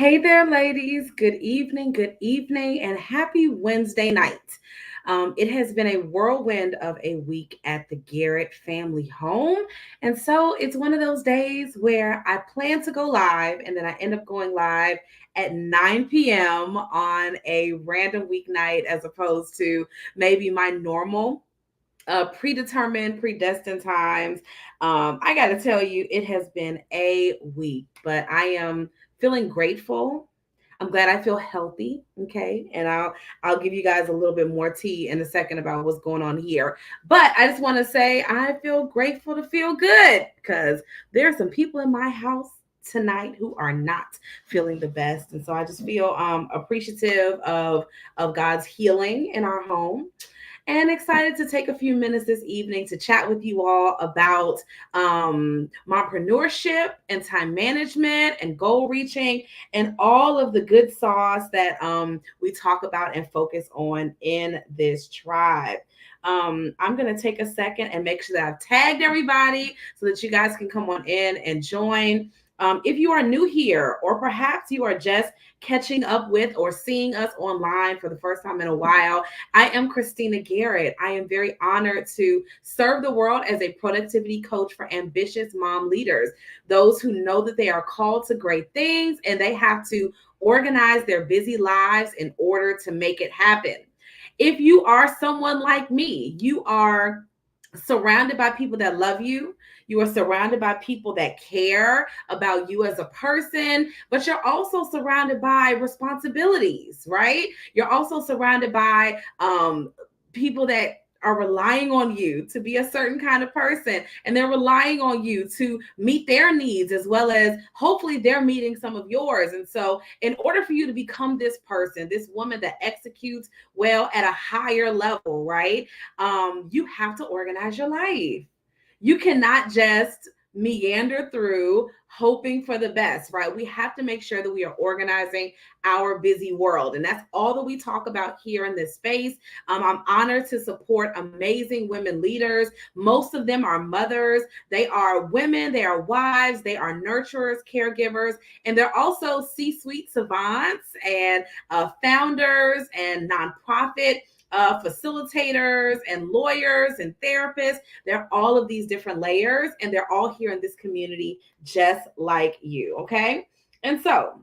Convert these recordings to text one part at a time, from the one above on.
Hey there, ladies. Good evening, and happy Wednesday night. It has been a whirlwind of a week at the Garrett family home. And so it's one of those days where I plan to go live and then I end up going live at 9 p.m. on a random weeknight as opposed to maybe my normal predetermined, predestined times. I got to tell you, it has been a week, but I am feeling grateful. I'm glad I feel healthy. Okay, and I'll give you guys a little bit more tea in a second about what's going on here. But I just want to say I feel grateful to feel good because there are some people in my house tonight who are not feeling the best, and so I just feel appreciative of God's healing in our home and excited to take a few minutes this evening to chat with you all about momprenneurship and time management and goal reaching and all of the good sauce that we talk about and focus on in this tribe. I'm going to take a second and make sure that I've tagged everybody so that you guys can come on in and join. If you are new here, or perhaps you are just catching up with or seeing us online for the first time in a while, I am Christina Garrett. I am very honored to serve the world as a productivity coach for ambitious mom leaders, those who know that they are called to great things and they have to organize their busy lives in order to make it happen. If you are someone like me, you are surrounded by people that love you. You are surrounded by people that care about you as a person, but you're also surrounded by responsibilities, right? You're also surrounded by people that are relying on you to be a certain kind of person, and they're relying on you to meet their needs as well as hopefully they're meeting some of yours. And so in order for you to become this person, this woman that executes well at a higher level, right, you have to organize your life. You cannot just meander through hoping for the best, right? We have to make sure that we are organizing our busy world. And that's all that we talk about here in this space. I'm honored to support amazing women leaders. Most of them are mothers. They are women, they are wives, they are nurturers, caregivers, and they're also C-suite savants and founders and nonprofit facilitators and lawyers and therapists. They're all of these different layers, and they're all here in this community just like you. Okay. And so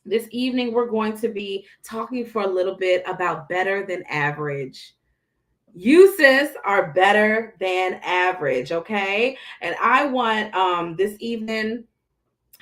this evening, we're going to be talking for a little bit about better than average. You, sis, are better than average. Okay. And I want this evening,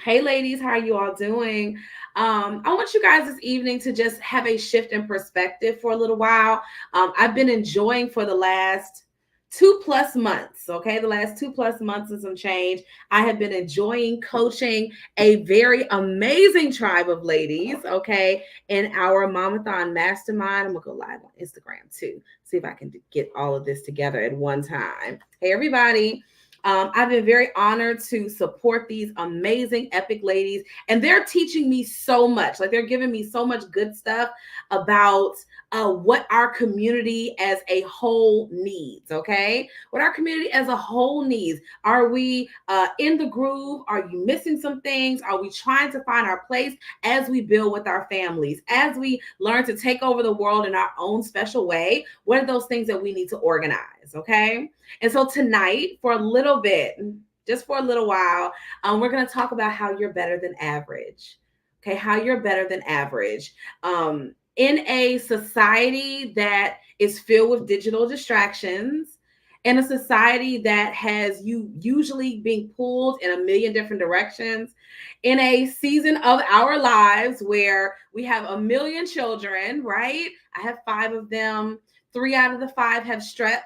hey ladies, how are you all doing? I want you guys this evening to just have a shift in perspective for a little while. I've been enjoying for the last 2+ months, okay, the last 2+ months and some change. I have been enjoying coaching a very amazing tribe of ladies, okay, in our Mamathon Mastermind. I'm gonna go live on Instagram too, see if I can get all of this together at one time. Hey, everybody. I've been very honored to support these amazing, epic ladies, and they're teaching me so much. Like, they're giving me so much good stuff about what our community as a whole needs. Okay, what our community as a whole needs. Are we in the groove? Are you missing some things? Are we trying to find our place as we build with our families, as we learn to take over the world in our own special way? What are those things that we need to organize? Okay. And so tonight, for a little bit, just for a little while, we're going to talk about how you're better than average. Okay, how you're better than average. In a society that is filled with digital distractions, in a society that has you usually being pulled in a million different directions, in a season of our lives where we have a million children, right? I have 5 of them. 3 out of the 5 have strep.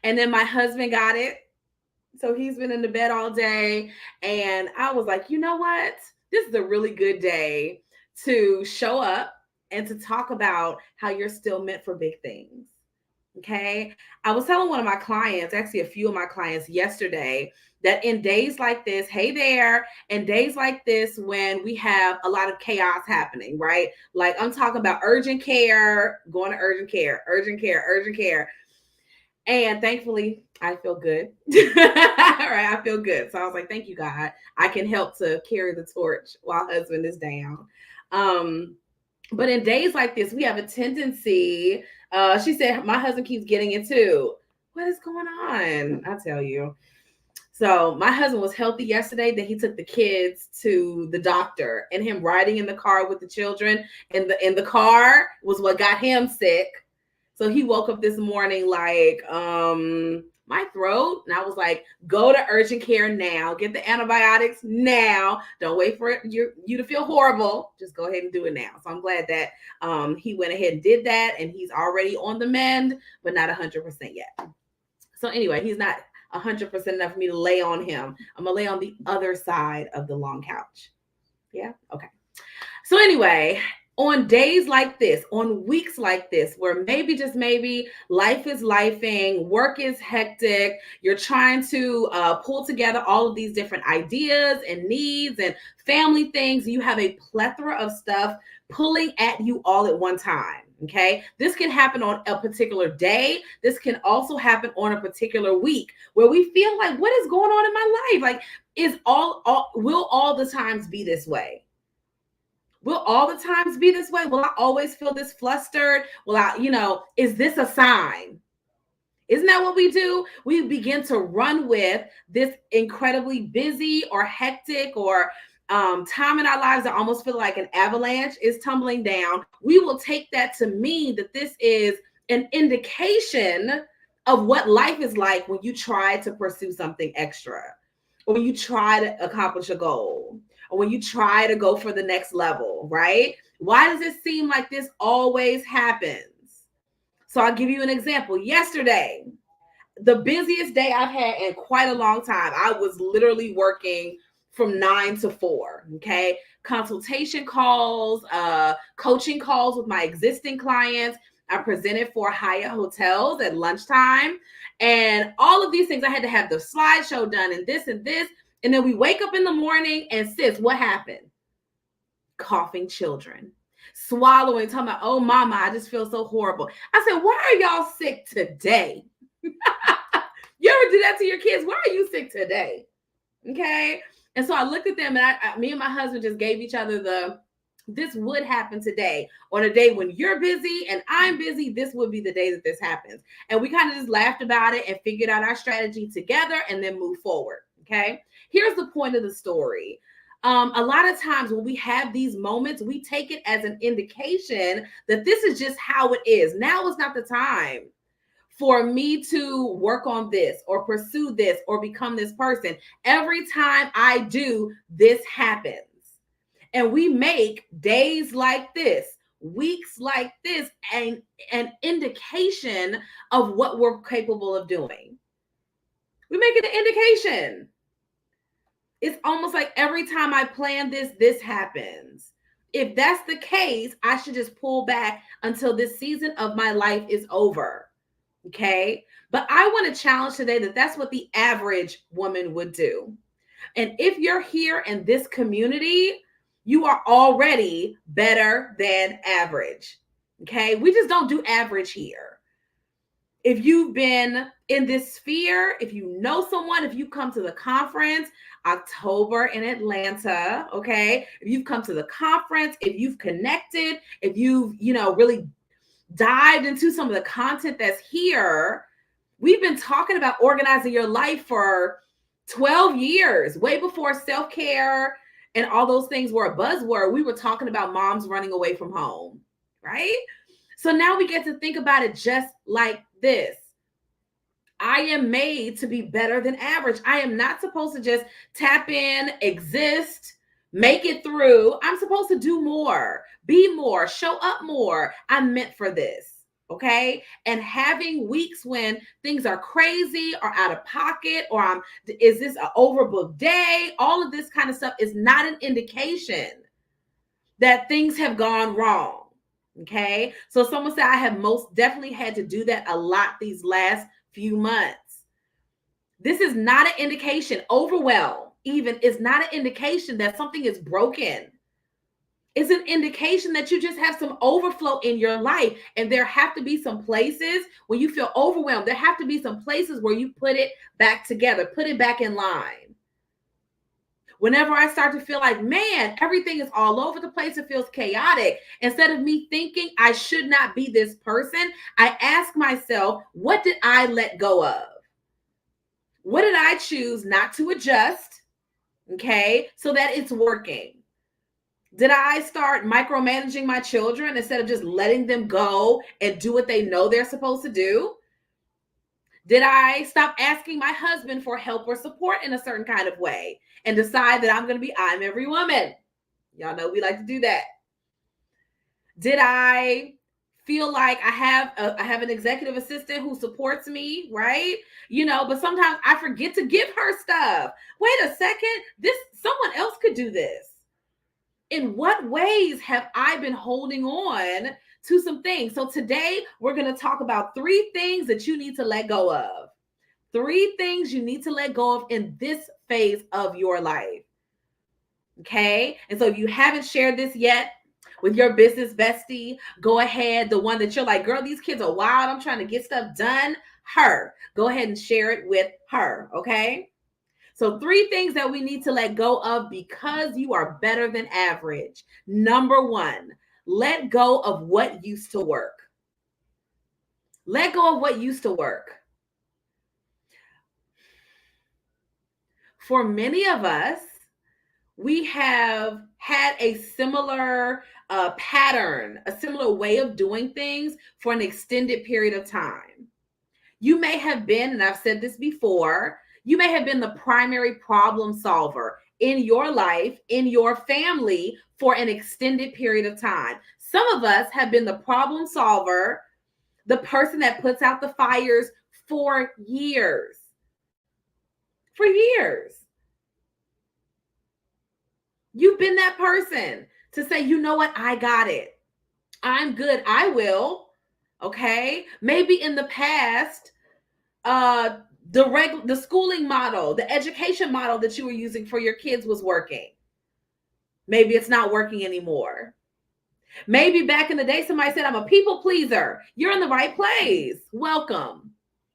And then my husband got it. So he's been in the bed all day. And I was like, you know what? This is a really good day to show up and to talk about how you're still meant for big things. Okay. I was telling one of my clients, actually a few of my clients yesterday, that in days like this, hey there, in days like this, when we have a lot of chaos happening, right? Like, I'm talking about urgent care, going to urgent care, urgent care, urgent care. And thankfully, I feel good. All right, I feel good. So I was like, thank you, God. I can help to carry the torch while husband is down. Um, but in days like this, we have a tendency. She said, my husband keeps getting it too. What is going on? I tell you. So my husband was healthy yesterday. Then he took the kids to the doctor, and him riding in the car with the children in the car was what got him sick. So he woke up this morning like, my throat. And I was like, go to urgent care now. Get the antibiotics now. Don't wait for you to feel horrible. Just go ahead and do it now. So I'm glad that he went ahead and did that, and he's already on the mend, but not 100% yet. So anyway, he's not 100% enough for me to lay on him. I'm gonna lay on the other side of the long couch. Yeah. Okay. So anyway, on days like this, on weeks like this, where maybe just maybe life is lifing, work is hectic, you're trying to pull together all of these different ideas and needs and family things, you have a plethora of stuff pulling at you all at one time. Okay, this can happen on a particular day. This can also happen on a particular week where we feel like, what is going on in my life? Like, is will all the times be this way? Will all the times be this way? Will I always feel this flustered? Will I, is this a sign? Isn't that what we do? We begin to run with this incredibly busy or hectic or time in our lives that almost feel like an avalanche is tumbling down. We will take that to mean that this is an indication of what life is like when you try to pursue something extra, or when you try to accomplish a goal, or when you try to go for the next level, right? Why does it seem like this always happens? So I'll give you an example. Yesterday, the busiest day I've had in quite a long time. I was literally working from 9 to 4. Okay. Consultation calls, coaching calls with my existing clients. I presented for Hyatt hotels at lunchtime, and all of these things. I had to have the slideshow done and this and this. And then we wake up in the morning, and sis, what happened? Coughing children, swallowing, talking about, oh, mama, I just feel so horrible. I said, why are y'all sick today? You ever do that to your kids? Why are you sick today? Okay. And so I looked at them, and me and my husband just gave each other this would happen today. On a day when you're busy and I'm busy, this would be the day that this happens. And we kind of just laughed about it and figured out our strategy together and then move forward. Okay. Here's the point of the story. A lot of times when we have these moments, we take it as an indication that this is just how it is. Now is not the time for me to work on this or pursue this or become this person. Every time I do, this happens. And we make days like this, weeks like this, an indication of what we're capable of doing. We make it an indication. It's almost like every time I plan this, this happens. If that's the case, I should just pull back until this season of my life is over. Okay. But I want to challenge today that that's what the average woman would do. And if you're here in this community, you are already better than average. Okay. We just don't do average here. If you've been in this sphere, if you know someone, if you come to the conference, October in Atlanta, okay, if you've come to the conference, if you've connected, if you've, really dived into some of the content that's here, we've been talking about organizing your life for 12 years, way before self-care and all those things were a buzzword. We were talking about moms running away from home, right? So now we get to think about it just like this. I am made to be better than average. I am not supposed to just tap in, exist, make it through. I'm supposed to do more, be more, show up more. I'm meant for this. Okay. And having weeks when things are crazy or out of pocket, or is this an overbooked day? All of this kind of stuff is not an indication that things have gone wrong. Okay. So someone said I have most definitely had to do that a lot these last few months. This is not an indication. Overwhelm even is not an indication that something is broken. It's an indication that you just have some overflow in your life. And there have to be some places when you feel overwhelmed. There have to be some places where you put it back together, put it back in line. Whenever I start to feel like, man, everything is all over the place, it feels chaotic. Instead of me thinking I should not be this person, I ask myself, what did I let go of? What did I choose not to adjust? Okay, so that it's working. Did I start micromanaging my children instead of just letting them go and do what they know they're supposed to do? Did I stop asking my husband for help or support in a certain kind of way and decide that I'm every woman? Y'all know we like to do that. Did I feel like I have an executive assistant who supports me, right? But sometimes I forget to give her stuff. Wait a second, someone else could do this. In what ways have I been holding on to some things? So today we're going to talk about 3 things that you need to let go of. 3 things you need to let go of in this phase of your life. Okay. And so if you haven't shared this yet with your business bestie, go ahead. The one that you're like, girl, these kids are wild, I'm trying to get stuff done. Go ahead and share it with her. Okay. So 3 things that we need to let go of because you are better than average. Number 1, let go of what used to work. Let go of what used to work. For many of us, we have had a similar pattern, a similar way of doing things for an extended period of time. You may have been, and I've said this before, you may have been the primary problem solver in your life, in your family for an extended period of time. Some of us have been the problem solver, the person that puts out the fires for years. For years. You've been that person to say, you know what, I got it. I'm good. I will. Okay. Maybe in the past, the schooling model, the education model that you were using for your kids was working. Maybe it's not working anymore. Maybe back in the day, somebody said, I'm a people pleaser. You're in the right place. Welcome.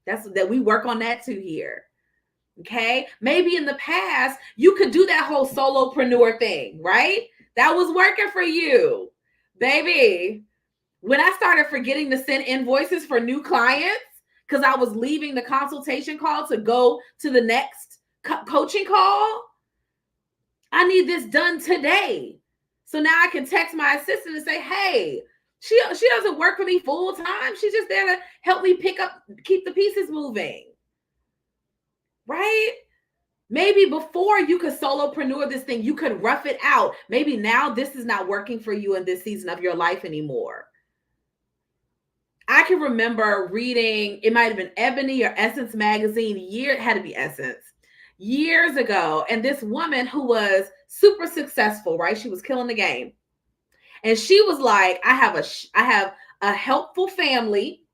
That we work on that too here. Okay. Maybe in the past, you could do that whole solopreneur thing, right? That was working for you. Baby, when I started forgetting to send invoices for new clients, because I was leaving the consultation call to go to the next coaching call, I need this done today. So now I can text my assistant and say, hey, she doesn't work for me full time. She's just there to help me keep the pieces moving. Right? Maybe before you could solopreneur this thing, you could rough it out. Maybe now this is not working for you in this season of your life anymore. I can remember reading, it might have been Ebony or Essence magazine, it had to be Essence, years ago. And this woman who was super successful, right? She was killing the game. And she was like, I have a helpful family.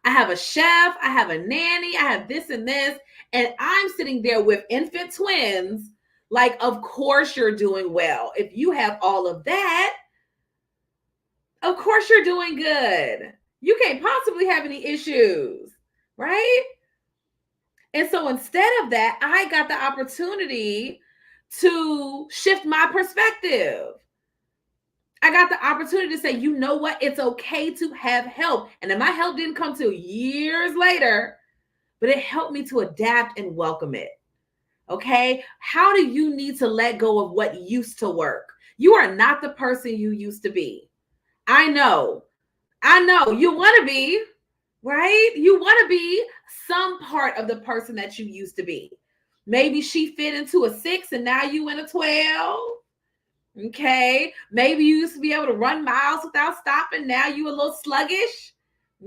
I have a chef. I have a nanny. I have this and this. And I'm sitting there with infant twins. Like, of course you're doing well. If you have all of that, of course you're doing good. You can't possibly have any issues, right? And so instead of that, I got the opportunity to shift my perspective. I got the opportunity to say, you know what? It's okay to have help. And then my help didn't come till years later, but it helped me to adapt and welcome it. Okay? How do you need to let go of what used to work? You are not the person you used to be. I know you want to be, right? You want to be some part of the person that you used to be. Maybe she fit into a 6 and now you in a 12. Okay. Maybe you used to be able to run miles without stopping. Now you a little sluggish.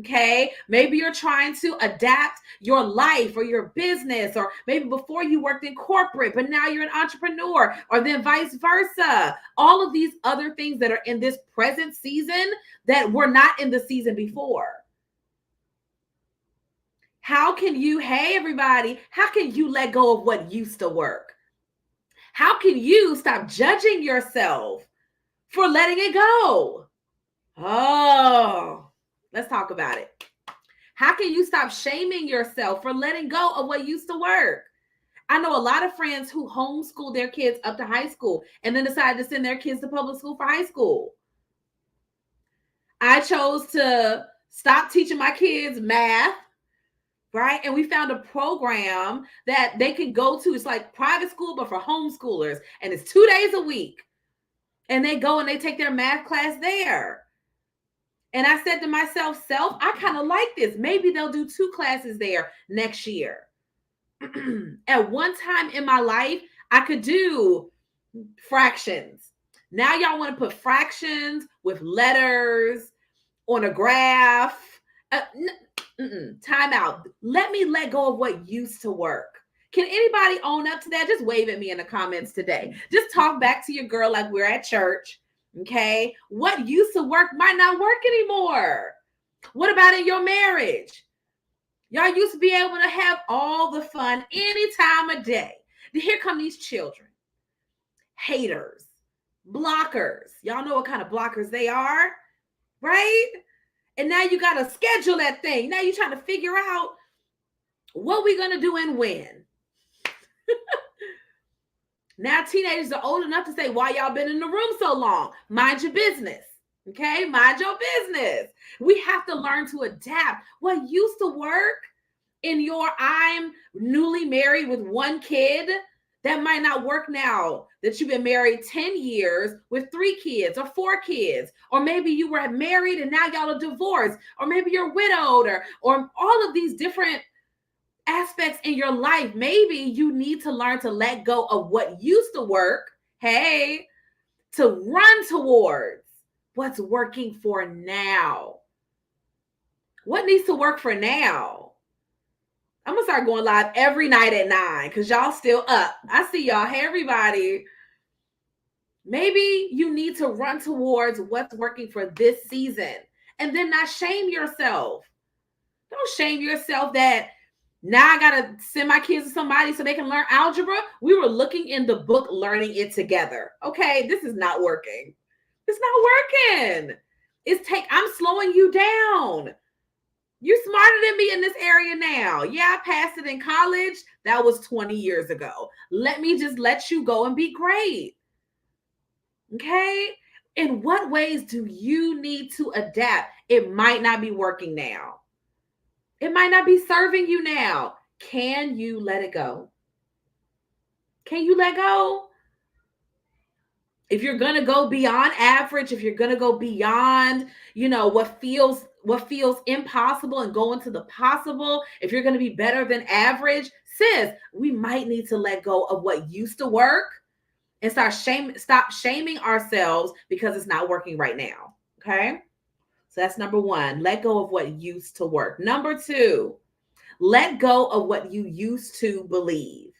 Okay. Maybe you're trying to adapt your life or your business, or maybe before you worked in corporate, but now you're an entrepreneur, or then vice versa. All of these other things that are in this present season that were not in the season before. How can you, hey everybody, how can you let go of what used to work? How can you stop judging yourself for letting it go. Oh, let's talk about it. How can you stop shaming yourself for letting go of what used to work? I know a lot of friends who homeschool their kids up to high school and then decide to send their kids to public school for high school. I chose to stop teaching my kids math, right? And we found a program that they can go to. It's like private school, but for homeschoolers. And it's 2 days a week. And they go and they take their math class there. And I said to myself, I kind of like this. Maybe they'll do 2 classes there next year. At one time in my life, I could do fractions. Now y'all want to put fractions with letters on a graph. Time out. Let me let go of what used to work. Can anybody own up to that? Just wave at me in the comments today. Just talk back to your girl like we're at church. Okay. What used to work might not work anymore. What about in your marriage? Y'all used to be able to have all the fun any time of day. Here come these children. Haters, blockers. Y'all know what kind of blockers they are, right? And now you got to schedule that thing. Now you're trying to figure out what we're going to do and when. Now teenagers are old enough to say, why y'all been in the room so long? Mind your business. Okay, mind your business. We have to learn to adapt. What used to work in your I'm newly married with 1 kid, that might not work now that you've been married 10 years with 3 kids or 4 kids. Or maybe you were married and now y'all are divorced. Or maybe you're widowed or all of these different aspects in your life. Maybe you need to learn to let go of what used to work, to run towards what's working for now. What needs to work for now? I'm going to start going live every night at 9 because y'all still up. I see y'all. Hey, everybody. Maybe you need to run towards what's working for this season and then not shame yourself. Don't shame yourself that now I got to send my kids to somebody so they can learn algebra. We were looking in the book, learning it together. Okay, this is not working. It's not working. I'm slowing you down. You're smarter than me in this area now. Yeah, I passed it in college. That was 20 years ago. Let me just let you go and be great. Okay? In what ways do you need to adapt? It might not be working now. It might not be serving you now. Can you let it go? Can you let go? If you're going to go beyond average, if you're going to go beyond, what feels impossible and go into the possible, if you're going to be better than average, sis, we might need to let go of what used to work and stop shaming ourselves because it's not working right now. Okay? So that's number 1. Let go of what used to work. Number 2, let go of what you used to believe.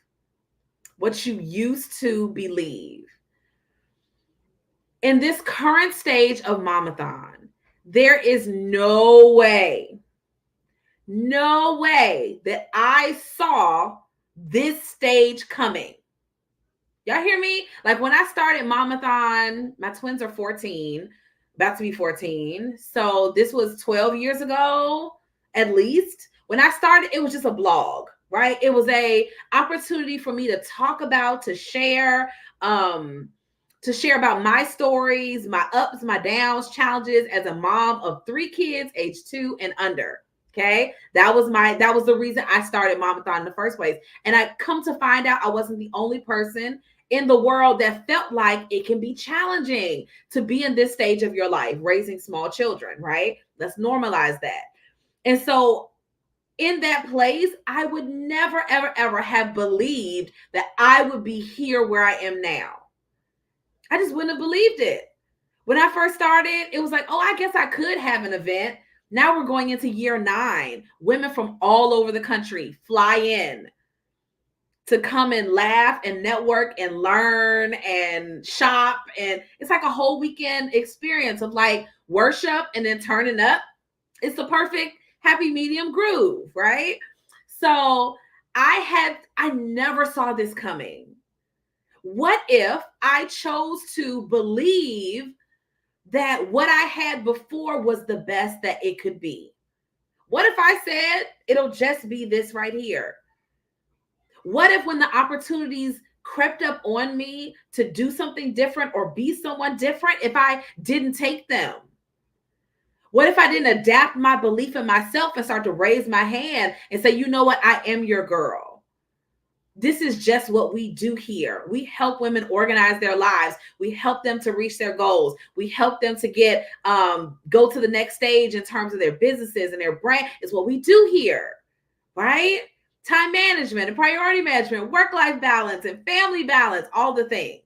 What you used to believe. In this current stage of Mamathon, there is no way that I saw this stage coming. Y'all hear me? Like when I started Mamathon, my twins are 14, about to be 14. So this was 12 years ago, at least. When I started, it was just a blog, right? It was a opportunity for me to talk about, to share about my stories, my ups, my downs, challenges as a mom of 3 kids, age 2 and under. Okay. That was the reason I started Mamathon in the first place. And I come to find out I wasn't the only person in the world that felt like it can be challenging to be in this stage of your life, raising small children, right? Let's normalize that. And so in that place, I would never, ever, ever have believed that I would be here where I am now. I just wouldn't have believed it. When I first started, it was like, oh, I guess I could have an event. Now we're going into year 9. Women from all over the country fly in to come and laugh and network and learn and shop. And it's like a whole weekend experience of like worship and then turning up. It's the perfect happy medium groove, right? So I never saw this coming. What if I chose to believe that what I had before was the best that it could be? What if I said it'll just be this right here? What if when the opportunities crept up on me to do something different or be someone different, if I didn't take them? What if I didn't adapt my belief in myself and start to raise my hand and say, you know what, I am your girl? This is just what we do here. We help women organize their lives. We help them to reach their goals. We help them to get go to the next stage in terms of their businesses and their brand. Is what we do here, right? Time management and priority management, work-life balance and family balance, all the things.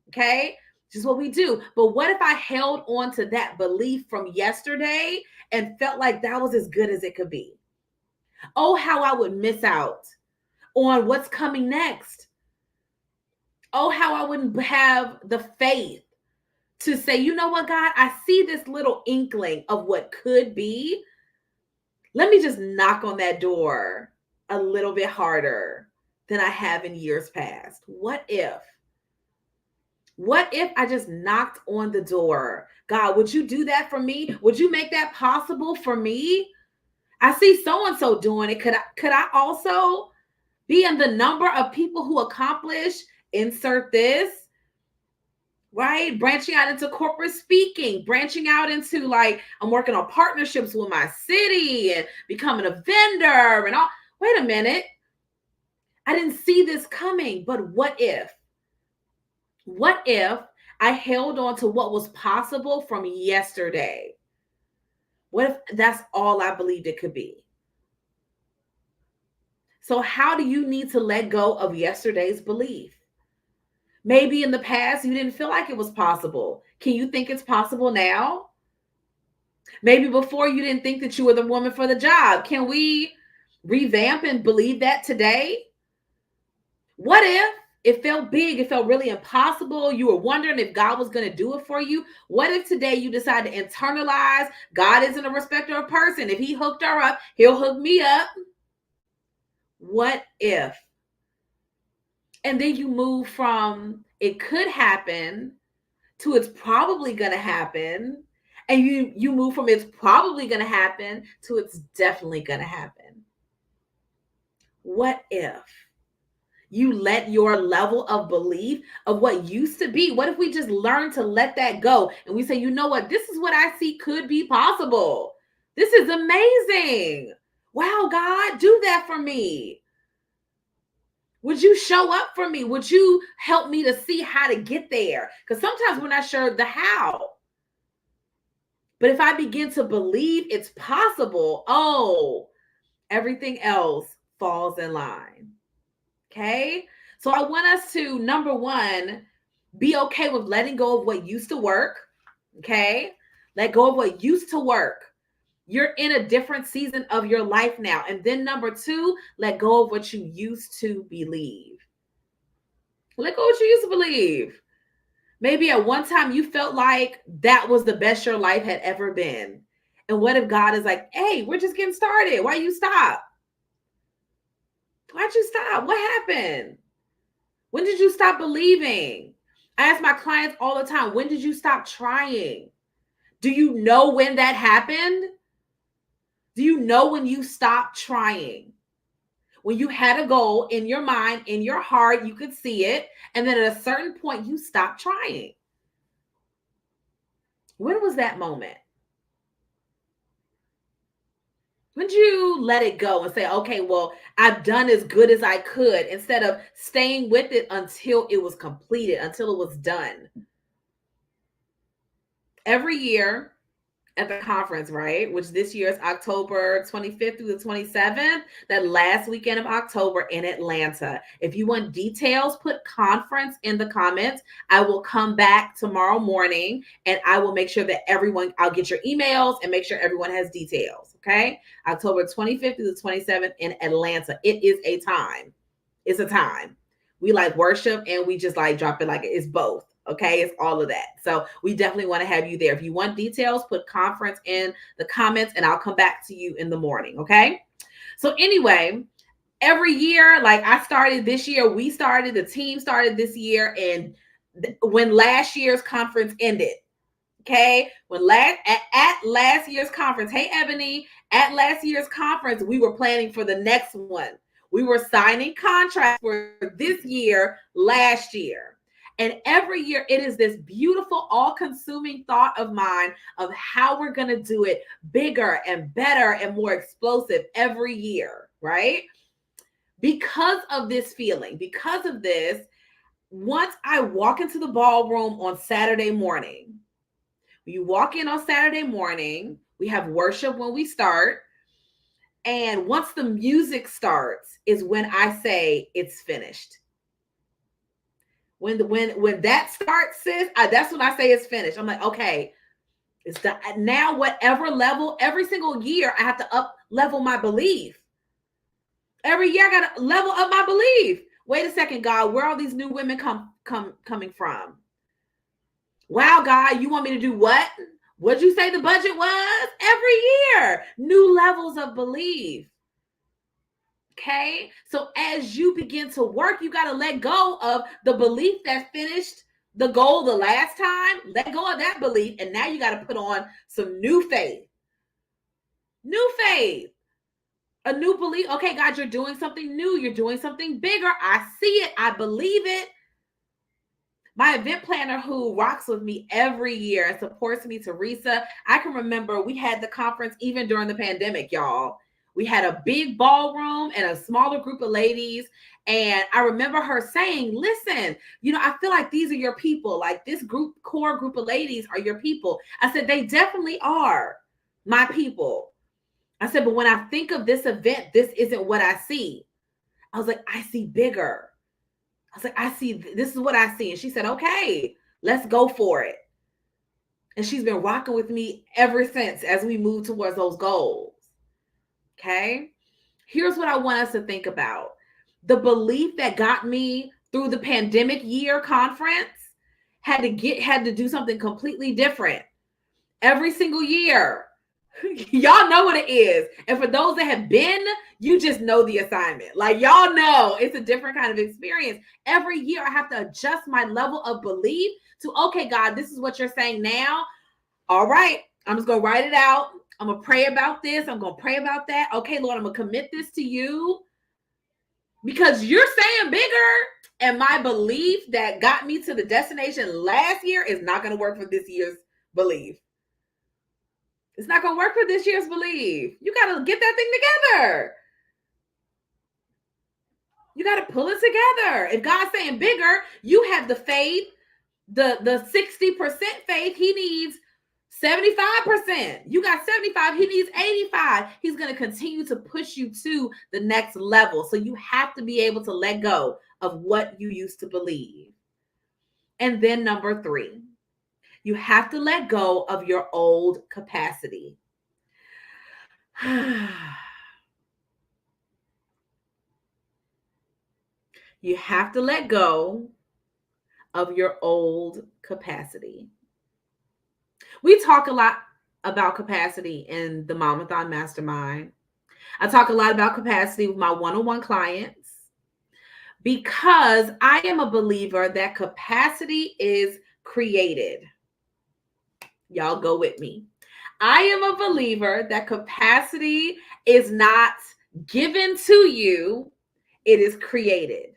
Okay, just what we do. But what if I held on to that belief from yesterday and felt like that was as good as it could be? Oh, how I would miss out on what's coming next. Oh, how I wouldn't have the faith to say, you know what, God, I see this little inkling of what could be. Let me just knock on that door a little bit harder than I have in years past. What if? What if I just knocked on the door? God, would you do that for me? Would you make that possible for me? I see so and so doing it. Could I also be in the number of people who accomplish, insert this, right? Branching out into corporate speaking, branching out into like, I'm working on partnerships with my city and becoming a vendor and all. Wait a minute. I didn't see this coming, but what if? What if I held on to what was possible from yesterday? What if that's all I believed it could be? So, how do you need to let go of yesterday's belief? Maybe in the past you didn't feel like it was possible. Can you think it's possible now? Maybe before you didn't think that you were the woman for the job. Can we revamp and believe that today? What if it felt big? It felt really impossible. You were wondering if God was going to do it for you. What if today you decide to internalize God isn't a respecter of person? If he hooked her up, he'll hook me up. What if? And then you move from it could happen to it's probably going to happen, and you move from it's probably going to happen to it's definitely going to happen. What if you let your level of belief of what used to be, what if we just learn to let that go and we say, you know what, this is what I see could be possible. This is amazing. Wow, God, do that for me. Would you show up for me? Would you help me to see how to get there? Because sometimes we're not sure the how. But if I begin to believe it's possible, oh, everything else falls in line. Okay. So I want us to, number one, be okay with letting go of what used to work. Okay. Let go of what used to work. You're in a different season of your life now. And then number two, let go of what you used to believe. Let go of what you used to believe. Maybe at one time you felt like that was the best your life had ever been. And what if God is like, hey, we're just getting started. Why you stop? Why'd you stop? What happened? When did you stop believing? I ask my clients all the time, when did you stop trying? Do you know when that happened? Do you know when you stopped trying? When you had a goal in your mind, in your heart, you could see it. And then at a certain point, you stopped trying. When was that moment? When did you let it go and say, okay, well, I've done as good as I could instead of staying with it until it was completed, until it was done? Every year, at the conference, right? Which this year is October 25th through the 27th, that last weekend of October in Atlanta. If you want details, put conference in the comments. I will come back tomorrow morning and I will make sure that I'll get your emails and make sure everyone has details. Okay. October 25th through the 27th in Atlanta. It is a time. It's a time. We like worship and we just like drop it like it's both. Okay, it's all of that. So we definitely want to have you there. If you want details, put conference in the comments and I'll come back to you in the morning. Okay. So anyway, every year, like I started this year, the team started this year. And when last year's conference ended, Okay. When at last year's conference, hey Ebony, at last year's conference, we were planning for the next one. We were signing contracts for this year, last year. And every year it is this beautiful, all-consuming thought of mine of how we're going to do it bigger and better and more explosive every year, right? Because of this feeling, because of this, once I walk into the ballroom on Saturday morning, you walk in on Saturday morning, we have worship when we start. And once the music starts is when I say it's finished. When that starts, sis, that's when I say it's finished. I'm like, okay, it's done. Now whatever level, every single year, I have to up level my belief. Every year I got to level up my belief. Wait a second, God, where are these new women coming from? Wow, God, you want me to do what? What'd you say the budget was? Every year, new levels of belief. Okay. So as you begin to work, you got to let go of the belief that finished the goal the last time. Let go of that belief. And now you got to put on some new faith. New faith. A new belief. Okay, God, you're doing something new. You're doing something bigger. I see it. I believe it. My event planner who rocks with me every year and supports me, Teresa, I can remember we had the conference even during the pandemic, y'all. We had a big ballroom and a smaller group of ladies. And I remember her saying, listen, I feel like these are your people. Like this core group of ladies are your people. I said, they definitely are my people. I said, but when I think of this event, this isn't what I see. I was like, I see bigger. I was like, this is what I see. And she said, okay, let's go for it. And she's been rocking with me ever since as we move towards those goals. Okay. Here's what I want us to think about. The belief that got me through the pandemic year conference had to do something completely different every single year. Y'all know what it is. And for those that have been, you just know the assignment. Like y'all know it's a different kind of experience. Every year I have to adjust my level of belief to, okay, God, this is what you're saying now. All right, I'm just going to write it out. I'm going to pray about this. I'm going to pray about that. Okay, Lord, I'm going to commit this to you because you're saying bigger. And my belief that got me to the destination last year is not going to work for this year's belief. It's not going to work for this year's belief. You got to get that thing together. You got to pull it together. If God's saying bigger, you have the faith, the 60% faith. He needs 75%. You got 75. He needs 85. He's going to continue to push you to the next level. So you have to be able to let go of what you used to believe. And then number 3. You have to let go of your old capacity. You have to let go of your old capacity. We talk a lot about capacity in the Mamathon Mastermind. I talk a lot about capacity with my one-on-one clients because I am a believer that capacity is created. Y'all go with me. I am a believer that capacity is not given to you, it is created.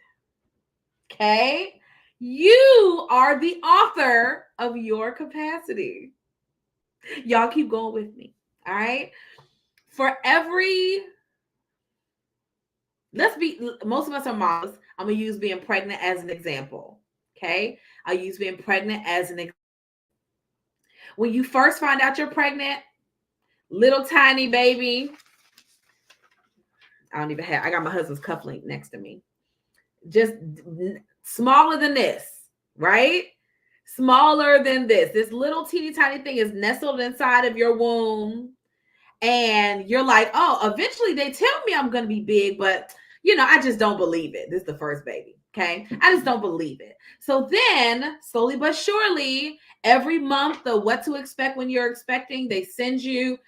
Okay? You are the author of your capacity. Y'all keep going with me. All right? Most of us are moms. I'm going to use being pregnant as an example. Okay? I'll use being pregnant as an example. When you first find out you're pregnant, little tiny baby, I got my husband's cufflink next to me. Just smaller than this, right? Smaller than this. This little teeny tiny thing is nestled inside of your womb. And you're like, oh, eventually they tell me I'm going to be big, but I just don't believe it. This is the first baby. Okay. I just don't believe it. So then slowly but surely, every month, the what to expect when you're expecting, they send you,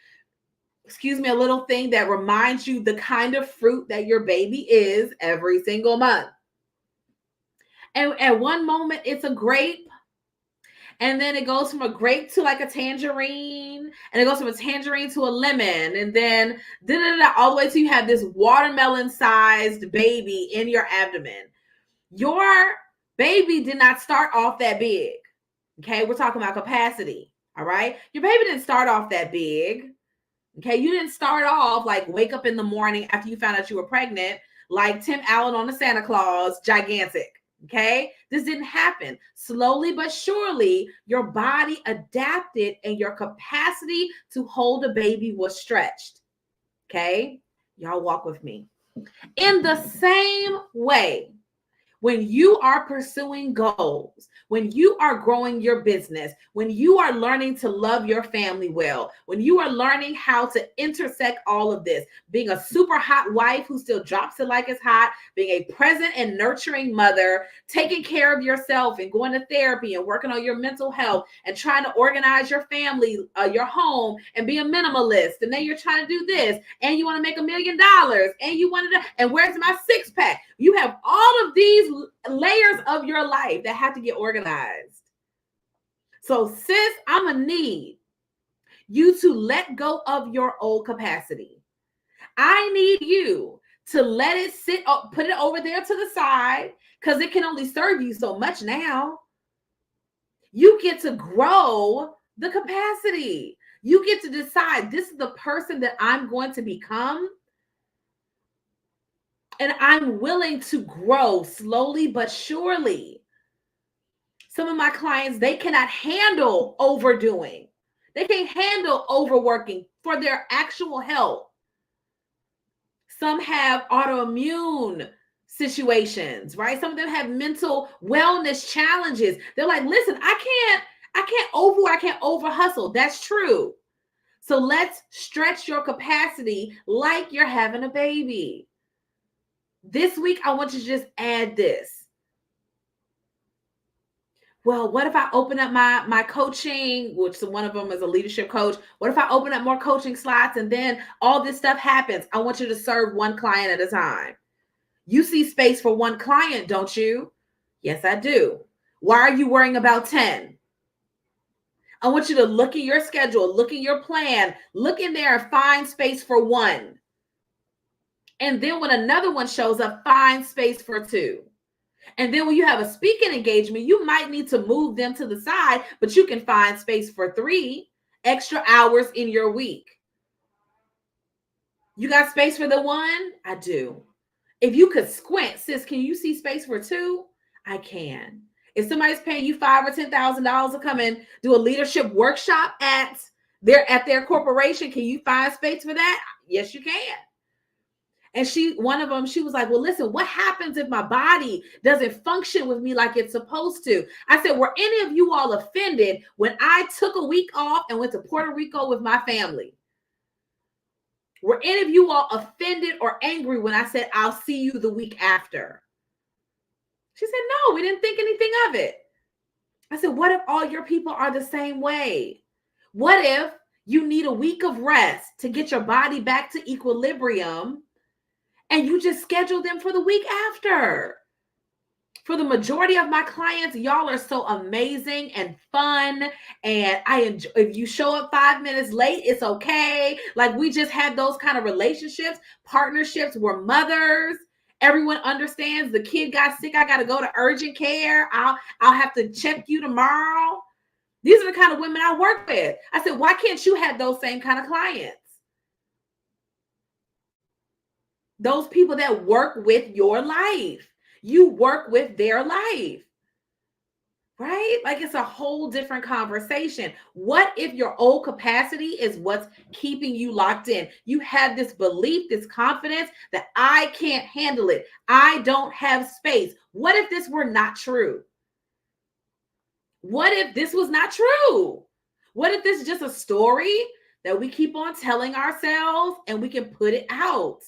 a little thing that reminds you the kind of fruit that your baby is every single month. And at one moment, it's a grape. And then it goes from a grape to like a tangerine, and it goes from a tangerine to a lemon, and then all the way to you have this watermelon-sized baby in your abdomen. Your baby did not start off that big. Okay, we're talking about capacity. All right, your baby didn't start off that big. Okay, you didn't start off like wake up in the morning after you found out you were pregnant, like Tim Allen on the Santa Claus, gigantic. Okay, this didn't happen. Slowly but surely, your body adapted and your capacity to hold a baby was stretched. Okay, y'all walk with me. In the same way, when you are pursuing goals, when you are growing your business, when you are learning to love your family well, when you are learning how to intersect all of this, being a super hot wife who still drops it like it's hot, being a present and nurturing mother, taking care of yourself and going to therapy and working on your mental health and trying to organize your family, your home, and be a minimalist. And then you're trying to do this and you want to make $1 million and you want to, and where's my six pack? You have all of these layers of your life that have to get organized. So, sis, I'm going to need you to let go of your old capacity. I need you to let it sit, put it over there to the side, because it can only serve you so much now. You get to grow the capacity. You get to decide, this is the person that I'm going to become. And I'm willing to grow slowly but surely. Some of my clients, they cannot handle overdoing. They can't handle overworking for their actual health. Some have autoimmune situations, right? Some of them have mental wellness challenges. They're like, listen, I can't over hustle. That's true. So let's stretch your capacity like you're having a baby. This week, I want you to just add this. Well, what if I open up my coaching, which one of them is a leadership coach? What if I open up more coaching slots and then all this stuff happens? I want you to serve one client at a time. You see space for one client, don't you? Yes, I do. Why are you worrying about 10? I want you to look at your schedule, look at your plan, look in there and find space for one. And then when another one shows up, find space for 2. And then when you have a speaking engagement, you might need to move them to the side, but you can find space for 3 extra hours in your week. You got space for the 1? I do. If you could squint, sis, can you see space for 2? I can. If somebody's paying you $5,000 or $10,000 to come and do a leadership workshop at their corporation, can you find space for that? Yes, you can. And one of them, she was like, well, listen, what happens if my body doesn't function with me like it's supposed to? I said, were any of you all offended when I took a week off and went to Puerto Rico with my family? Were any of you all offended or angry when I said, I'll see you the week after? She said, no, we didn't think anything of it. I said, what if all your people are the same way? What if you need a week of rest to get your body back to equilibrium and you just schedule them for the week after? For the majority of my clients, y'all are so amazing and fun. And I enjoy, if you show up 5 minutes late, it's okay. Like, we just had those kind of relationships, partnerships. We're mothers. Everyone understands the kid got sick. I got to go to urgent care. I'll have to check you tomorrow. These are the kind of women I work with. I said, why can't you have those same kind of clients? Those people that work with your life. You work with their life, right? Like, it's a whole different conversation. What if your old capacity is what's keeping you locked in? You have this belief, this confidence that I can't handle it. I don't have space. What if this were not true? What if this was not true? What if this is just a story that we keep on telling ourselves and we can put it out?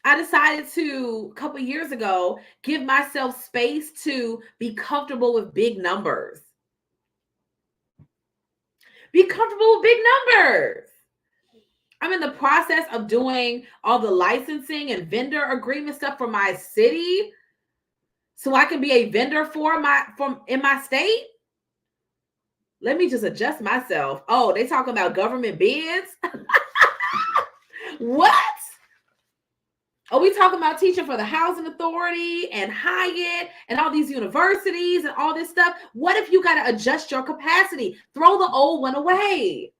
I decided to, a couple of years ago, give myself space to be comfortable with big numbers. Be comfortable with big numbers. I'm in the process of doing all the licensing and vendor agreement stuff for my city. so I can be a vendor from in my state? Let me just adjust myself. Oh, they talking about government bids? What? Are we talking about teaching for the housing authority and Hyatt and all these universities and all this stuff? What if you got to adjust your capacity? Throw the old one away.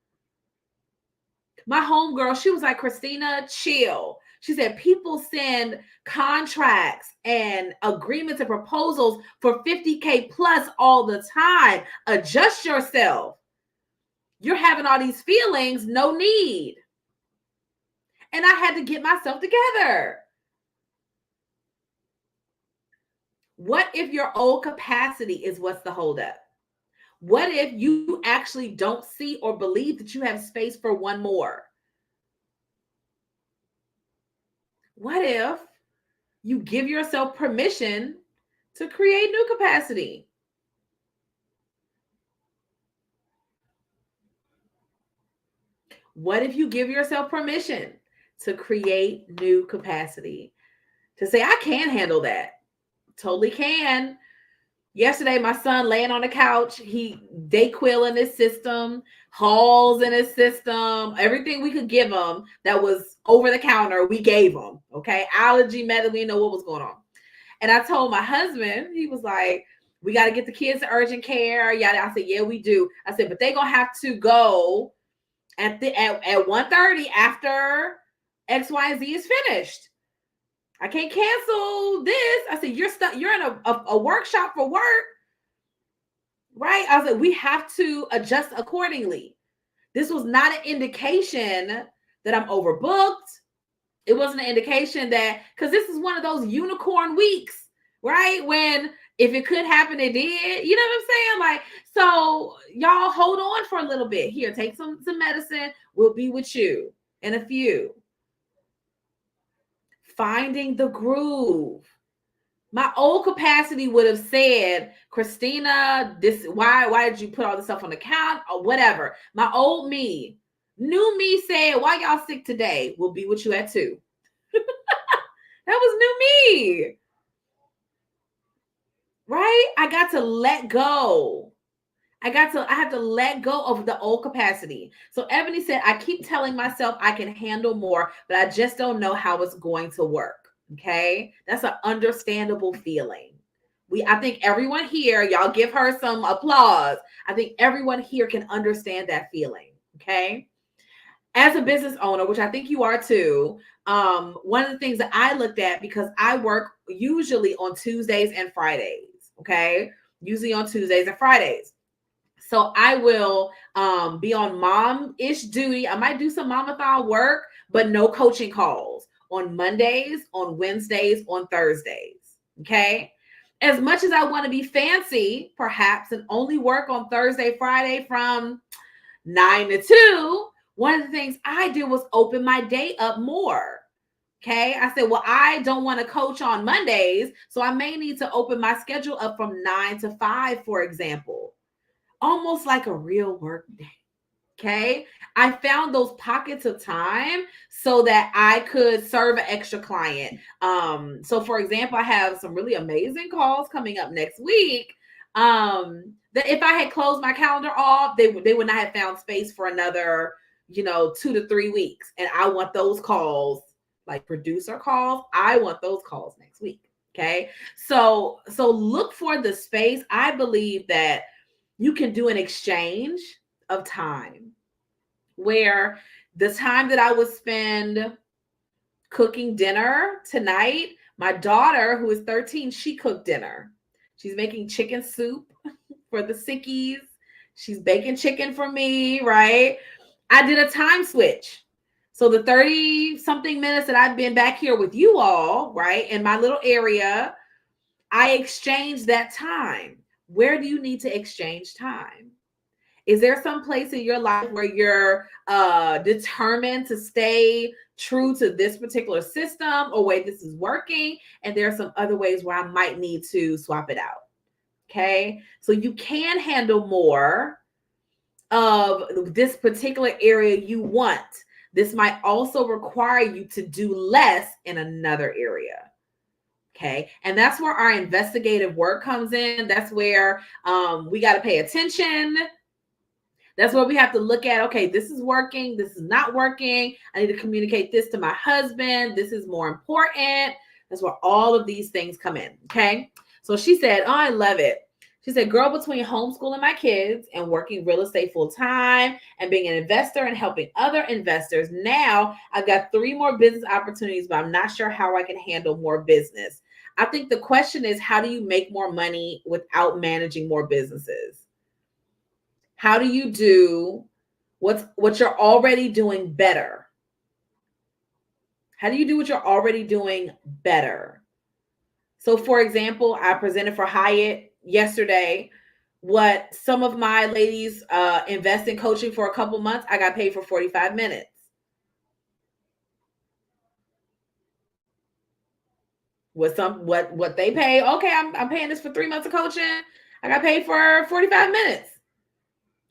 My homegirl, she was like, Christina, chill. She said, people send contracts and agreements and proposals for 50K plus all the time. Adjust yourself. You're having all these feelings, no need. And I had to get myself together. What if your old capacity is what's the holdup? What if you actually don't see or believe that you have space for one more? What if you give yourself permission to create new capacity? What if you give yourself permission to create new capacity? To say, I can handle that. Totally can. Yesterday, my son laying on the couch, he Dayquil in his system, Halls in his system, everything we could give him that was over the counter, we gave him. Okay, allergy medicine, we know what was going on. And I told my husband, he was like, "We got to get the kids to urgent care." Yeah, I said, "Yeah, we do." I said, "But they're gonna have to go at 1:30 after XYZ is finished. I can't cancel this." I said, "You're stuck. You're in a workshop for work, right?" I was like, "We have to adjust accordingly." This was not an indication that I'm overbooked. It wasn't an indication that, because this is one of those unicorn weeks, right? When if it could happen, it did. You know what I'm saying? Like, so y'all hold on for a little bit. Here, take some medicine. We'll be with you in a few. Finding the groove. My old capacity would have said, Christina, this why did you put all this stuff on the count or whatever? My old me, new me said, why y'all sick today? We'll be with you at 2. That was new me. Right? I got to let go. I have to let go of the old capacity. So Ebony said, I keep telling myself I can handle more, but I just don't know how it's going to work. Okay. That's an understandable feeling. I think everyone here, y'all give her some applause. I think everyone here can understand that feeling. Okay. As a business owner, which I think you are too, one of the things that I looked at, because I work usually on Tuesdays and Fridays. Okay. Usually on Tuesdays and Fridays. So I will be on mom-ish duty. I might do some mamathon work, but no coaching calls on Mondays, on Wednesdays, on Thursdays. Okay. As much as I want to be fancy, perhaps, and only work on Thursday, Friday from 9 to 2, one of the things I did was open my day up more. Okay. I said, well, I don't want to coach on Mondays, so I may need to open my schedule up from 9 to 5, for example. Almost like a real work day. Okay. I found those pockets of time so that I could serve an extra client. So for example, I have some really amazing calls coming up next week. That if I had closed my calendar off, they would not have found space for another, 2 to 3 weeks. And I want those calls, like producer calls. I want those calls next week. Okay. So look for the space. I believe that you can do an exchange of time where the time that I would spend cooking dinner tonight, my daughter, who is 13, she cooked dinner. She's making chicken soup for the sickies. She's baking chicken for me, right? I did a time switch. So the 30 something minutes that I've been back here with you all, right, in my little area, I exchanged that time. Where do you need to exchange time? Is there some place in your life where you're determined to stay true to this particular system or way this is working? And there are some other ways where I might need to swap it out. Okay. So you can handle more of this particular area you want. This might also require you to do less in another area. Okay. And that's where our investigative work comes in. That's where we got to pay attention. That's where we have to look at, okay, this is working. This is not working. I need to communicate this to my husband. This is more important. That's where all of these things come in. Okay. So she said, oh, I love it. She said, girl, between homeschooling my kids and working real estate full time and being an investor and helping other investors, now I've got 3 more business opportunities, but I'm not sure how I can handle more business. I think the question is, how do you make more money without managing more businesses? How do you do what you're already doing better? How do you do what you're already doing better? So, for example, I presented for Hyatt yesterday. What some of my ladies invest in coaching for a couple months, I got paid for 45 minutes. What they pay? Okay, I'm paying this for 3 months of coaching. I got paid for 45 minutes.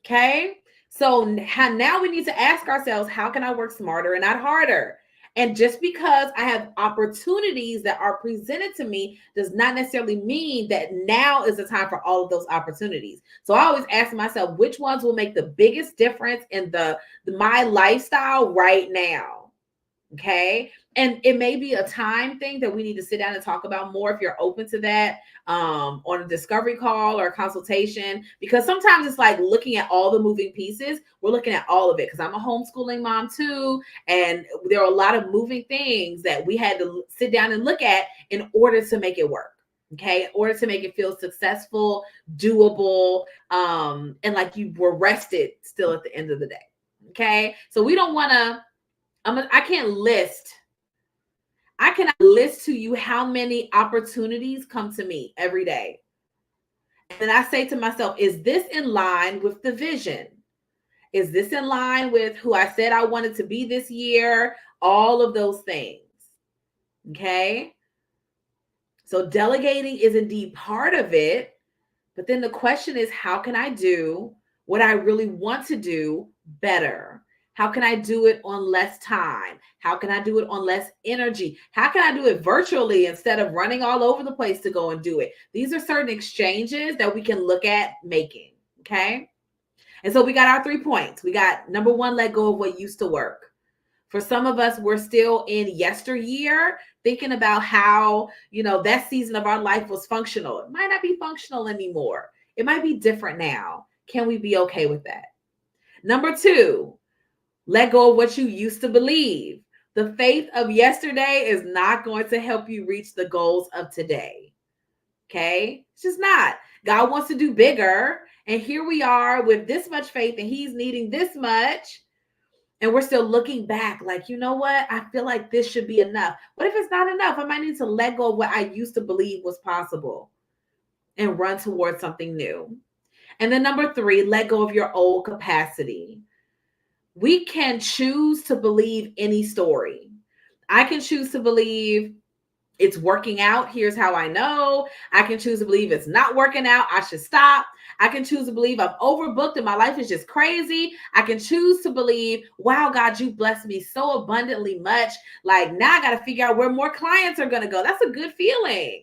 Okay. So now we need to ask ourselves, how can I work smarter and not harder? And just because I have opportunities that are presented to me does not necessarily mean that now is the time for all of those opportunities. So I always ask myself, which ones will make the biggest difference in my lifestyle right now? Okay. And it may be a time thing that we need to sit down and talk about more if you're open to that on a discovery call or a consultation, because sometimes it's like looking at all the moving pieces. We're looking at all of it because I'm a homeschooling mom too. And there are a lot of moving things that we had to sit down and look at in order to make it work. Okay. In order to make it feel successful, doable, and like you were rested still at the end of the day. Okay. So we don't want to, I cannot list to you how many opportunities come to me every day. And then I say to myself, is this in line with the vision? Is this in line with who I said I wanted to be this year? All of those things. Okay. So delegating is indeed part of it. But then the question is, how can I do what I really want to do better? How can I do it on less time? How can I do it on less energy? How can I do it virtually instead of running all over the place to go and do it? These are certain exchanges that we can look at making. Okay. And so we got our 3 points. We got number 1, let go of what used to work. For some of us, we're still in yesteryear, thinking about how, that season of our life was functional. It might not be functional anymore. It might be different now. Can we be okay with that? Number 2, let go of what you used to believe. The faith of yesterday is not going to help you reach the goals of today. Okay? It's just not. God wants to do bigger. And here we are with this much faith and he's needing this much. And we're still looking back like, you know what? I feel like this should be enough. What if it's not enough? I might need to let go of what I used to believe was possible and run towards something new. And then number 3, let go of your old capacity. We can choose to believe any story. I can choose to believe it's working out. Here's how I know. I can choose to believe it's not working out. I should stop. I can choose to believe I'm overbooked and my life is just crazy. I can choose to believe, wow, God, you blessed me so abundantly much. Like now I got to figure out where more clients are going to go. That's a good feeling.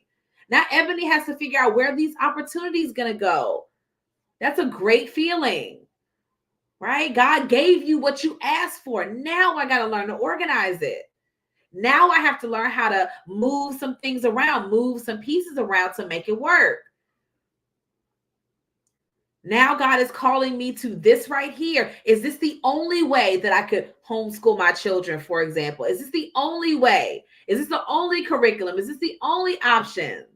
Now Ebony has to figure out where these opportunities going to go. That's a great feeling, right? God gave you what you asked for. Now I got to learn to organize it. Now I have to learn how to move some things around, move some pieces around to make it work. Now God is calling me to this right here. Is this the only way that I could homeschool my children, for example? Is this the only way? Is this the only curriculum? Is this the only options?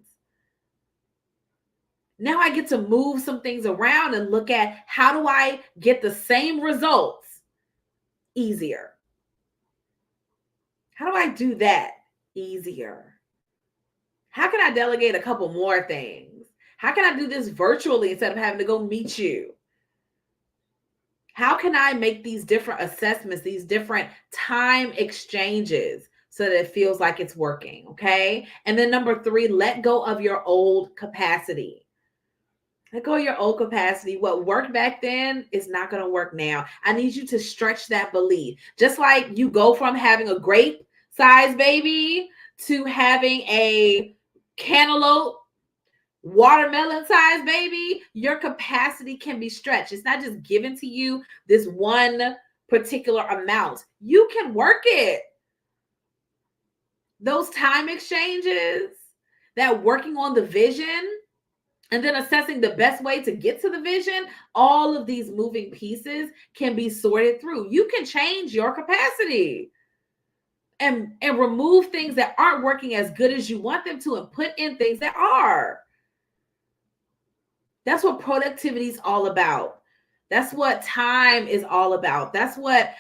Now I get to move some things around and look at how do I get the same results easier? How do I do that easier? How can I delegate a couple more things? How can I do this virtually instead of having to go meet you? How can I make these different assessments, these different time exchanges so that it feels like it's working? Okay. And then number 3, let go of your old capacity. Let go of your old capacity. What worked back then is not going to work now. I need you to stretch that belief. Just like you go from having a grape size baby to having a cantaloupe, watermelon size, baby, your capacity can be stretched. It's not just given to you this one particular amount. You can work it. Those time exchanges, that working on the vision, and then assessing the best way to get to the vision, all of these moving pieces can be sorted through. You can change your capacity and remove things that aren't working as good as you want them to and put in things that are. That's what productivity is all about. That's what time is all about. That's what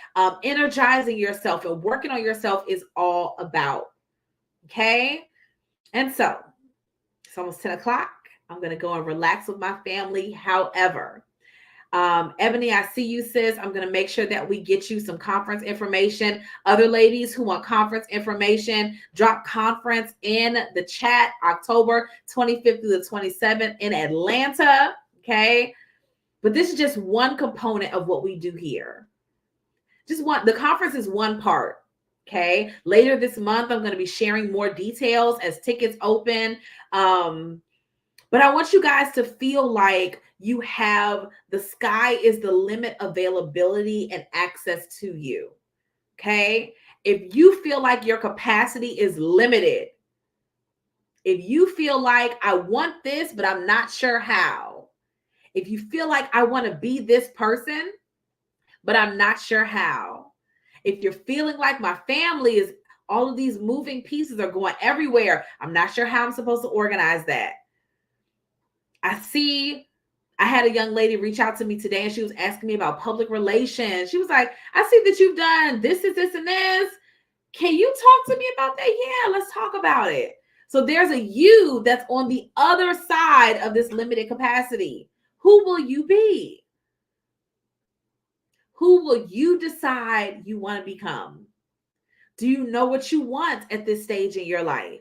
energizing yourself and working on yourself is all about. Okay. And so it's almost 10 o'clock. I'm going to go and relax with my family. However, Ebony, I see you, sis. I'm going to make sure that we get you some conference information. Other ladies who want conference information, drop conference in the chat, October 25th through the 27th in Atlanta. Okay. But this is just one component of what we do here. Just one. The conference is one part. Okay. Later this month, I'm going to be sharing more details as tickets open. But I want you guys to feel like you have the sky is the limit availability and access to you. Okay. If you feel like your capacity is limited, if you feel like I want this, but I'm not sure how, if you feel like I want to be this person, but I'm not sure how, if you're feeling like my family is all of these moving pieces are going everywhere, I'm not sure how I'm supposed to organize that. I had a young lady reach out to me today and she was asking me about public relations. She was like, I see that you've done this, and this. Can you talk to me about that? Yeah, let's talk about it. So there's a you that's on the other side of this limited capacity. Who will you be? Who will you decide you want to become? Do you know what you want at this stage in your life?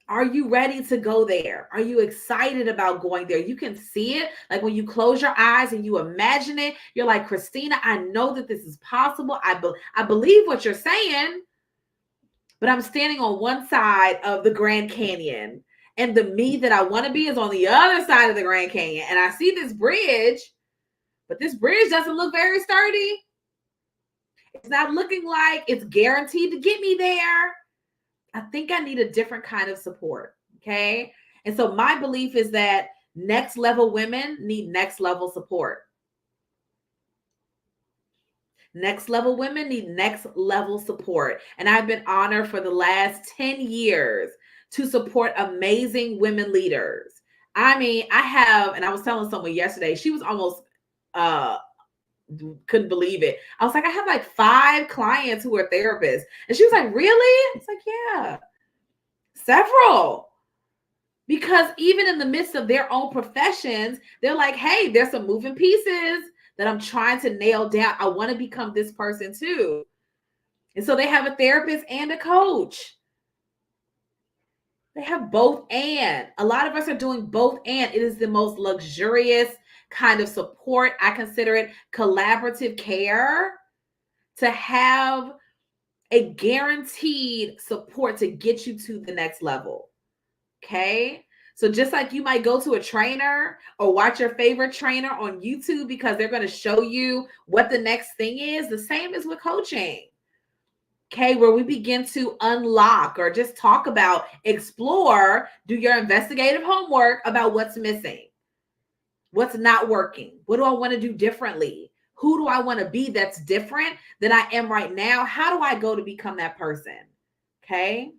Are you ready to go there? Are you excited about going there? You can see it. Like when you close your eyes and you imagine it, you're like, Christina, I know that this is possible. I believe what you're saying, but I'm standing on one side of the Grand Canyon and the me that I want to be is on the other side of the Grand Canyon. And I see this bridge, but this bridge doesn't look very sturdy. It's not looking like it's guaranteed to get me there. I think I need a different kind of support. Okay. And so my belief is that next level women need next level support. Next level women need next level support. And I've been honored for the last 10 years to support amazing women leaders. I mean, and I was telling someone yesterday, she was almost, couldn't believe it. I was like, I have like 5 clients who are therapists. And she was like, really? It's like, yeah, several. Because even in the midst of their own professions, they're like, hey, there's some moving pieces that I'm trying to nail down. I want to become this person too. And so they have a therapist and a coach. They have both and. A lot of us are doing both and. It is the most luxurious kind of support. I consider it collaborative care, to have a guaranteed support to get you to the next level. Okay. So just like you might go to a trainer or watch your favorite trainer on YouTube because they're going to show you what the next thing is, the same is with coaching. Okay, where we begin to unlock or just talk about, explore, do your investigative homework about what's missing, what's not working, what do I want to do differently, who do I want to be that's different than I am right now, how do I go to become that person? Okay.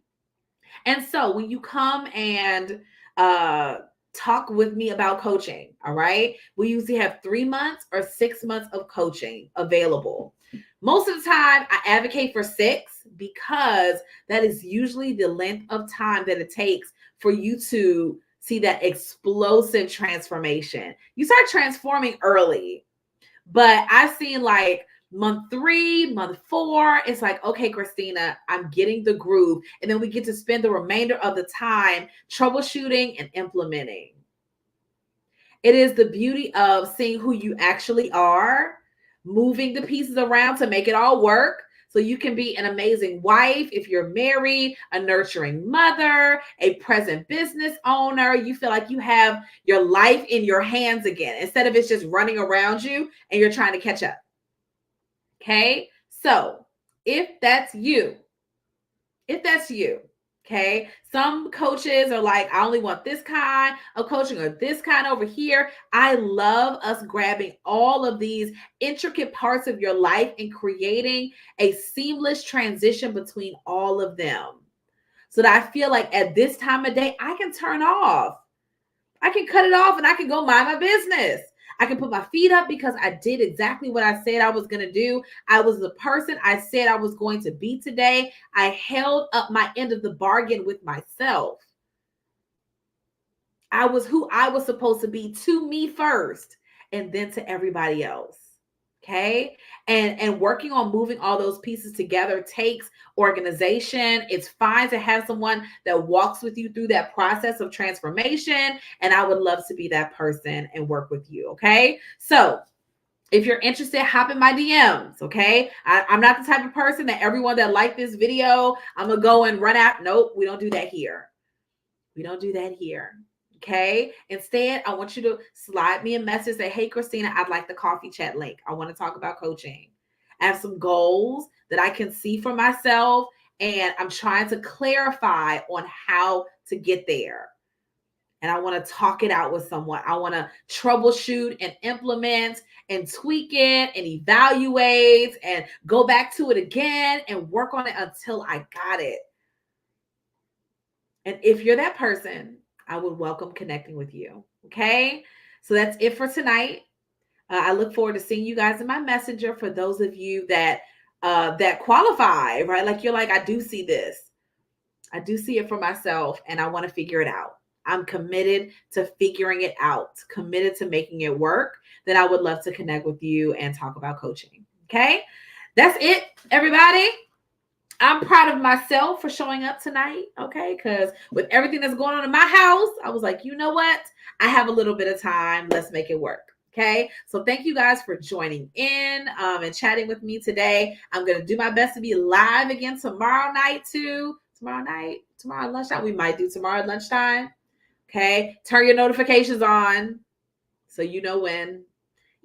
And so when you come and talk with me about coaching, all right, we usually have 3 months or 6 months of coaching available. Most of the time, I advocate for 6 because that is usually the length of time that it takes for you to see that explosive transformation. You start transforming early, but I've seen like month 3, month 4, it's like, okay, Christina, I'm getting the groove. And then we get to spend the remainder of the time troubleshooting and implementing. It is the beauty of seeing who you actually are, moving the pieces around to make it all work. So you can be an amazing wife if you're married, a nurturing mother, a present business owner. You feel like you have your life in your hands again instead of it's just running around you and you're trying to catch up. Okay. So if that's you, okay, some coaches are like, I only want this kind of coaching or this kind over here. I love us grabbing all of these intricate parts of your life and creating a seamless transition between all of them. So that I feel like at this time of day, I can turn off. I can cut it off and I can go mind my business. I can put my feet up because I did exactly what I said I was going to do. I was the person I said I was going to be today. I held up my end of the bargain with myself. I was who I was supposed to be to me first and then to everybody else. Okay. And working on moving all those pieces together takes organization. It's fine to have someone that walks with you through that process of transformation. And I would love to be that person and work with you. Okay. So if you're interested, hop in my DMs. Okay. I'm not the type of person that everyone that liked this video, I'm going to go and run out. Nope. We don't do that here. We don't do that here. Okay. Instead, I want you to slide me a message. Say, hey, Christina, I'd like the coffee chat link. I want to talk about coaching. I have some goals that I can see for myself, and I'm trying to clarify on how to get there. And I want to talk it out with someone. I want to troubleshoot and implement and tweak it and evaluate and go back to it again and work on it until I got it. And if you're that person, I would welcome connecting with you. Okay. So that's it for tonight. I look forward to seeing you guys in my messenger for those of you that that qualify, right? Like you're like, I do see this. I do see it for myself and I want to figure it out. I'm committed to figuring it out, committed to making it work. Then I would love to connect with you and talk about coaching. Okay. That's it, everybody. I'm proud of myself for showing up tonight, okay? Because with everything that's going on in my house, I was like, you know what? I have a little bit of time. Let's make it work, okay? So thank you guys for joining in and chatting with me today. I'm going to do my best to be live again tomorrow night too. Tomorrow lunchtime. We might do tomorrow lunchtime, okay? Turn your notifications on so you know when.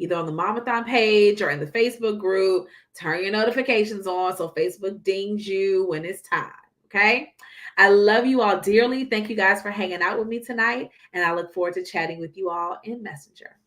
Either on the Mamathon page or in the Facebook group. Turn your notifications on so Facebook dings you when it's time. Okay. I love you all dearly. Thank you guys for hanging out with me tonight. And I look forward to chatting with you all in Messenger.